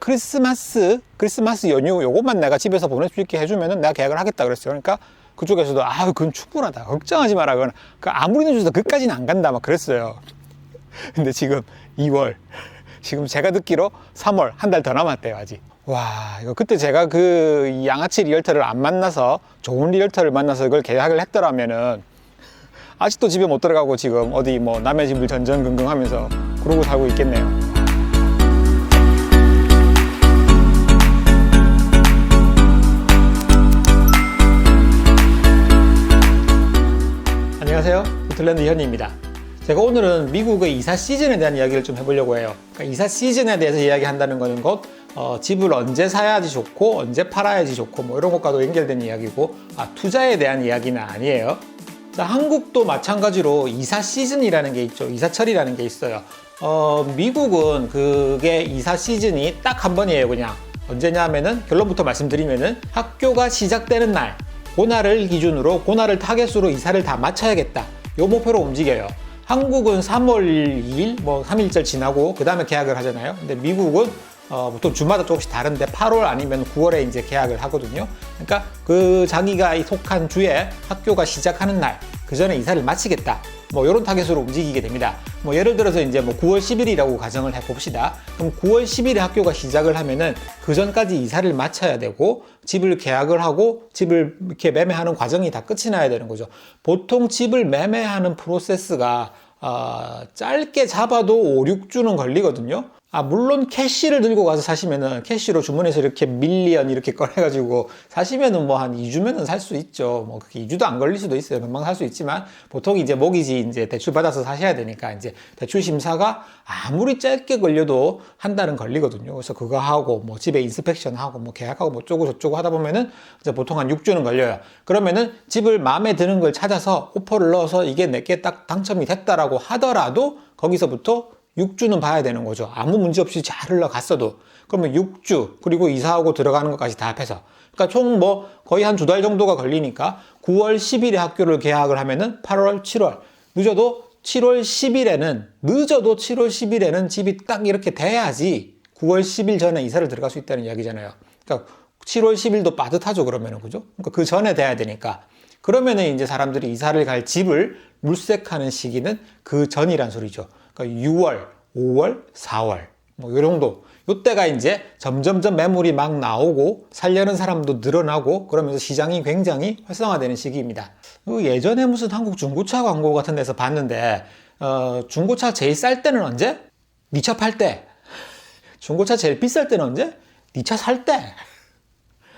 크리스마스 연휴 요것만 내가 집에서 보낼 수 있게 해주면은 내가 계약을 하겠다 그랬어요. 그러니까 그쪽에서도 그건 충분하다. 걱정하지 마라. 그건 아무리 늦어도 그까지는 안 간다. 막 그랬어요. 근데 지금 2월, 지금 제가 듣기로 3월 한 달 더 남았대요, 아직. 와, 이거 그때 제가 그 양아치 리얼터를 안 만나서 좋은 리얼터를 만나서 이걸 계약을 했더라면은 아직도 집에 못 들어가고 지금 어디 뭐 남의 집을 전전긍긍 하면서 그러고 살고 있겠네요. 안녕하세요. 포틀랜드 현이입니다. 제가 오늘은 미국의 이사 시즌에 대한 이야기를 좀 해보려고 해요. 그러니까 이사 시즌에 대해서 이야기한다는 것은 곧 집을 언제 사야지 좋고 언제 팔아야지 좋고 뭐 이런 것과도 연결된 이야기고 투자에 대한 이야기는 아니에요. 자, 한국도 마찬가지로 이사 시즌이라는 게 있죠. 이사철이라는 게 있어요. 미국은 그게 이사 시즌이 딱 한 번이에요. 그냥 언제냐 하면은 결론부터 말씀드리면은 학교가 시작되는 날 그날을 기준으로 그날을 타겟으로 이사를 다 마쳐야겠다. 요 목표로 움직여요. 한국은 3월 2일 뭐 3일절 지나고 그 다음에 계약을 하잖아요. 근데 미국은 보통 주마다 조금씩 다른데 8월 아니면 9월에 이제 계약을 하거든요. 그러니까 그 자기가 속한 주에 학교가 시작하는 날, 그 전에 이사를 마치겠다. 뭐 이런 타겟으로 움직이게 됩니다. 뭐 예를 들어서 이제 뭐 9월 10일이라고 가정을 해봅시다. 그럼 9월 10일에 학교가 시작을 하면은 그 전까지 이사를 마쳐야 되고 집을 계약을 하고 집을 이렇게 매매하는 과정이 다 끝이 나야 되는 거죠. 보통 집을 매매하는 프로세스가 짧게 잡아도 5, 6주는 걸리거든요. 물론 캐시를 들고 가서 사시면은 캐시로 주문해서 이렇게 밀리언 이렇게 꺼내가지고 사시면은 뭐 한 2주면은 살 수 있죠. 뭐 그렇게 2주도 안 걸릴 수도 있어요. 금방 살 수 있지만 보통 이제 모기지 이제 대출 받아서 사셔야 되니까 이제 대출 심사가 아무리 짧게 걸려도 한 달은 걸리거든요. 그래서 그거 하고 뭐 집에 인스펙션 하고 뭐 계약하고 뭐 어쩌고 저쩌고 하다 보면은 이제 보통 한 6주는 걸려요. 그러면은 집을 마음에 드는 걸 찾아서 오퍼를 넣어서 이게 내게 딱 당첨이 됐다라고 하더라도 거기서부터 6주는 봐야 되는 거죠. 아무 문제 없이 잘 흘러갔어도. 그러면 6주, 그리고 이사하고 들어가는 것까지 다 합해서. 그러니까 총 뭐 거의 한 2달 정도가 걸리니까 9월 10일에 학교를 계약을 하면은 8월, 7월. 늦어도 7월 10일에는 집이 딱 이렇게 돼야지 9월 10일 전에 이사를 들어갈 수 있다는 이야기잖아요. 그러니까 7월 10일도 빠듯하죠, 그러면은. 그죠? 그러니까 그 전에 돼야 되니까. 그러면은 이제 사람들이 이사를 갈 집을 물색하는 시기는 그 전이란 소리죠. 그러니까 6월, 5월, 4월 뭐 요 정도. 요때가 이제 점점점 매물이 막 나오고 살려는 사람도 늘어나고 그러면서 시장이 굉장히 활성화되는 시기입니다. 예전에 무슨 한국 중고차 광고 같은 데서 봤는데 중고차 제일 쌀 때는 언제? 니 차 팔 때. 중고차 제일 비쌀 때는 언제? 니 차 살 때.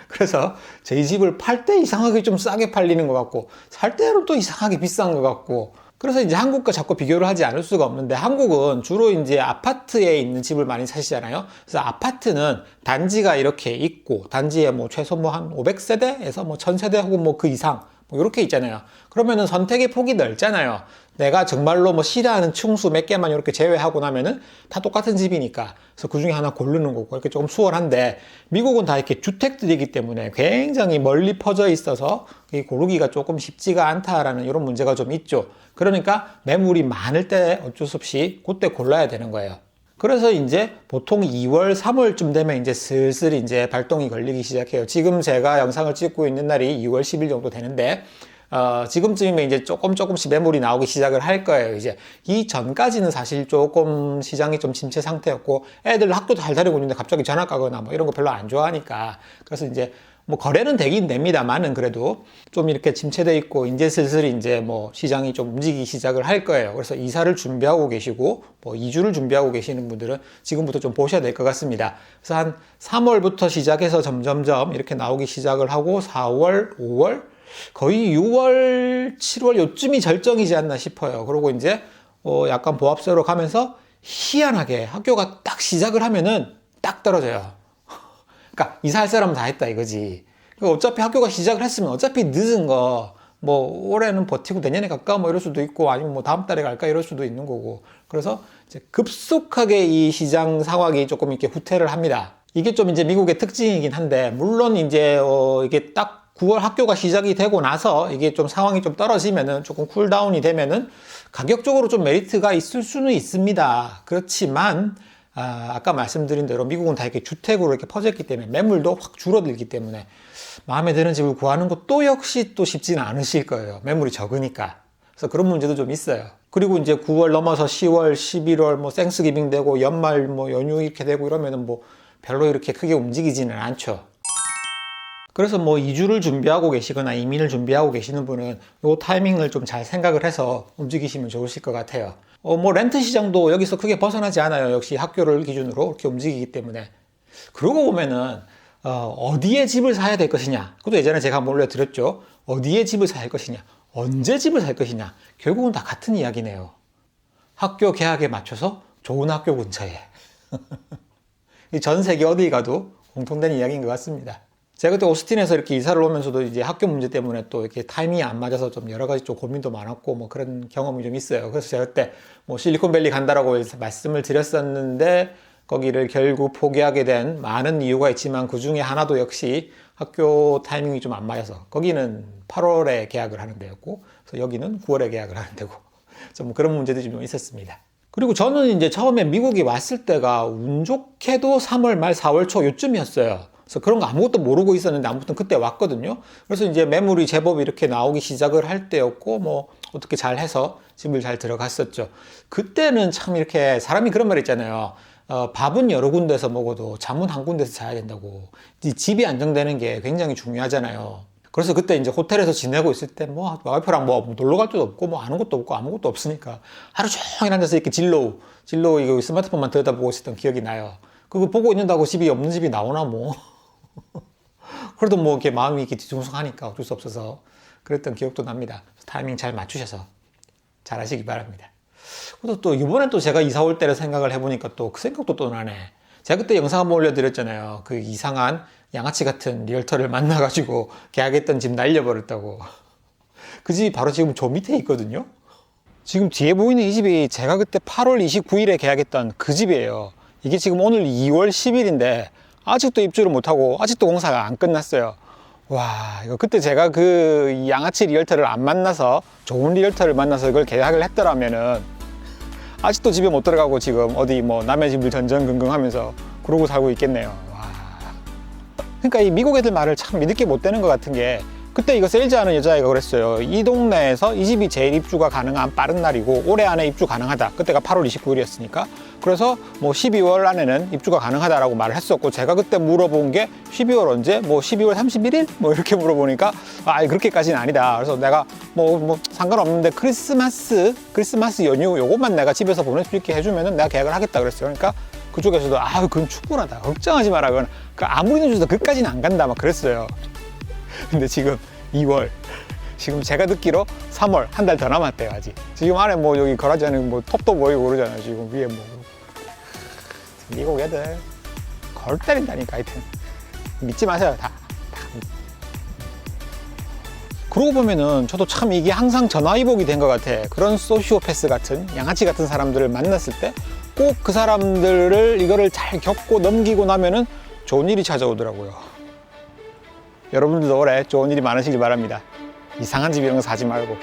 그래서 제 집을 팔 때 이상하게 좀 싸게 팔리는 것 같고 살 때는 또 이상하게 비싼 것 같고 그래서 이제 한국과 자꾸 비교를 하지 않을 수가 없는데 한국은 주로 이제 아파트에 있는 집을 많이 사시잖아요. 그래서 아파트는 단지가 이렇게 있고 단지에 뭐 최소 뭐 한 500세대에서 뭐 1000세대 혹은 뭐 그 이상 뭐 이렇게 있잖아요. 그러면은 선택의 폭이 넓잖아요. 내가 정말로 뭐 싫어하는 층수 몇 개만 이렇게 제외하고 나면은 다 똑같은 집이니까. 그래서 그 중에 하나 고르는 거고 이렇게 조금 수월한데 미국은 다 이렇게 주택들이기 때문에 굉장히 멀리 퍼져 있어서 고르기가 조금 쉽지가 않다라는 이런 문제가 좀 있죠. 그러니까 매물이 많을 때 어쩔 수 없이 그때 골라야 되는 거예요. 그래서 이제 보통 2월, 3월쯤 되면 이제 슬슬 이제 발동이 걸리기 시작해요. 지금 제가 영상을 찍고 있는 날이 2월 10일 정도 되는데, 지금쯤이면 이제 조금씩 매물이 나오기 시작을 할 거예요. 이제 이 전까지는 사실 조금 시장이 좀 침체 상태였고, 애들 학교도 잘 다니고 있는데 갑자기 전학 가거나 뭐 이런 거 별로 안 좋아하니까. 그래서 이제 뭐 거래는 되긴 됩니다만은 그래도 좀 이렇게 침체돼 있고 이제 슬슬 이제 뭐 시장이 좀 움직이기 시작을 할 거예요. 그래서 이사를 준비하고 계시고 뭐 이주를 준비하고 계시는 분들은 지금부터 좀 보셔야 될 것 같습니다. 그래서 한 3월부터 시작해서 점점점 이렇게 나오기 시작을 하고 4월, 5월, 거의 6월, 7월 요쯤이 절정이지 않나 싶어요. 그리고 이제 약간 보합세로 가면서 희한하게 학교가 딱 시작을 하면은 딱 떨어져요. 그러니까 이사할 사람은 다 했다 이거지. 어차피 학교가 시작을 했으면 어차피 늦은 거 뭐 올해는 버티고 내년에 갈까 뭐 이럴 수도 있고 아니면 뭐 다음 달에 갈까 이럴 수도 있는 거고. 그래서 이제 급속하게 이 시장 상황이 조금 이렇게 후퇴를 합니다. 이게 좀 이제 미국의 특징이긴 한데 물론 이제 이게 딱 9월 학교가 시작이 되고 나서 이게 좀 상황이 좀 떨어지면은 조금 쿨다운이 되면은 가격적으로 좀 메리트가 있을 수는 있습니다. 그렇지만 아까 말씀드린 대로 미국은 다 이렇게 주택으로 이렇게 퍼졌기 때문에 매물도 확 줄어들기 때문에 마음에 드는 집을 구하는 것도 역시 또 쉽지는 않으실 거예요. 매물이 적으니까. 그래서 그런 문제도 좀 있어요. 그리고 이제 9월 넘어서 10월, 11월 뭐 땡스기빙 되고 연말 뭐 연휴 이렇게 되고 이러면은 뭐 별로 이렇게 크게 움직이지는 않죠. 그래서 뭐 이주를 준비하고 계시거나 이민을 준비하고 계시는 분은 요 타이밍을 좀 잘 생각을 해서 움직이시면 좋으실 것 같아요. 뭐 렌트 시장도 여기서 크게 벗어나지 않아요. 역시 학교를 기준으로 이렇게 움직이기 때문에. 그러고 보면은 어디에 집을 사야 될 것이냐. 그것도 예전에 제가 한번 올려드렸죠. 어디에 집을 사야 할 것이냐. 언제 집을 살 것이냐. 결국은 다 같은 이야기네요. 학교 개학에 맞춰서 좋은 학교 근처에. 전 세계 어디 가도 공통된 이야기인 것 같습니다. 제가 그때 오스틴에서 이렇게 이사를 오면서도 이제 학교 문제 때문에 또 이렇게 타이밍이 안 맞아서 좀 여러 가지 좀 고민도 많았고 뭐 그런 경험이 좀 있어요. 그래서 제가 그때 뭐 실리콘밸리 간다라고 말씀을 드렸었는데 거기를 결국 포기하게 된 많은 이유가 있지만 그 중에 하나도 역시 학교 타이밍이 좀 안 맞아서 거기는 8월에 계약을 하는 데였고 그래서 여기는 9월에 계약을 하는 데고 좀 그런 문제들이 좀 있었습니다. 그리고 저는 이제 처음에 미국에 왔을 때가 운 좋게도 3월 말 4월 초 요쯤이었어요. 그래서 그런 거 아무것도 모르고 있었는데 아무튼 그때 왔거든요. 그래서 이제 매물이 제법 이렇게 나오기 시작을 할 때였고 뭐 어떻게 잘 해서 집을 잘 들어갔었죠. 그때는 참 이렇게 사람이 그런 말 있잖아요. 밥은 여러 군데서 먹어도 잠은 한 군데서 자야 된다고. 집이 안정되는 게 굉장히 중요하잖아요. 그래서 그때 이제 호텔에서 지내고 있을 때 뭐 와이프랑 뭐 놀러 갈 데도 없고 뭐 아는 것도 없고 아무것도 없으니까 하루 종일 앉아서 이렇게 진로우 이거 스마트폰만 들여다보고 있었던 기억이 나요. 그거 보고 있는다고 집이 없는 집이 나오나 뭐. 그래도 뭐 이렇게 마음이 이렇게 뒤숭숭하니까 어쩔 수 없어서 그랬던 기억도 납니다. 타이밍 잘 맞추셔서 잘 하시기 바랍니다. 또 이번에 또 제가 이사 올 때를 생각을 해보니까 또 그 생각도 또 나네. 제가 그때 영상 한번 올려드렸잖아요. 그 이상한 양아치 같은 리얼터를 만나가지고 계약했던 집 날려버렸다고. 그 집이 바로 지금 저 밑에 있거든요. 지금 뒤에 보이는 이 집이 제가 그때 8월 29일에 계약했던 그 집이에요. 이게 지금 오늘 2월 10일인데 아직도 입주를 못하고 아직도 공사가 안 끝났어요. 와, 이거 그때 제가 그 양아치 리얼터를 안 만나서 좋은 리얼터를 만나서 이걸 계약을 했더라면은 아직도 집에 못 들어가고 지금 어디 뭐 남의 집을 전전긍긍하면서 그러고 살고 있겠네요. 와. 그러니까 이 미국 애들 말을 참 믿을 게 못 되는 것 같은 게 그때 이거 세일즈하는 여자애가 그랬어요. 이 동네에서 이 집이 제일 입주가 가능한 빠른 날이고 올해 안에 입주 가능하다. 그때가 8월 29일이었으니까. 그래서 뭐 12월 안에는 입주가 가능하다라고 말을 했었고 제가 그때 물어본 게 12월 언제? 뭐 12월 31일? 뭐 이렇게 물어보니까 그렇게까지는 아니다. 그래서 내가 뭐 상관없는데 크리스마스 연휴 요것만 내가 집에서 보낼 수 있게 해주면은 내가 계약을 하겠다 그랬어요. 그러니까 그쪽에서도 그건 충분하다. 걱정하지 마라. 그건 아무리 늦어도 그까지는 안 간다. 막 그랬어요. 근데 지금 2월, 지금 제가 듣기로 3월 한 달 더 남았대요. 아직. 지금 안에 뭐 여기 거라지 않은 뭐 톱도 보이고 그러잖아요. 지금 위에 뭐 미국 애들 걸 때린다니까. 하여튼 믿지 마세요. 다. 그러고 보면은 저도 참 이게 항상 전화위복이 된 것 같아. 그런 소시오패스 같은 양아치 같은 사람들을 만났을 때 꼭 그 사람들을 이거를 잘 겪고 넘기고 나면은 좋은 일이 찾아오더라고요. 여러분들도 올해 좋은 일이 많으시길 바랍니다. 이상한 집 이런 거 사지 말고.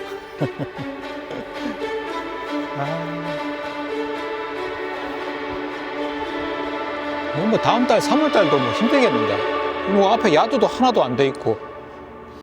뭐 다음 달 3월 달도 뭐 힘들겠는데 뭐 앞에 야도도 하나도 안 돼 있고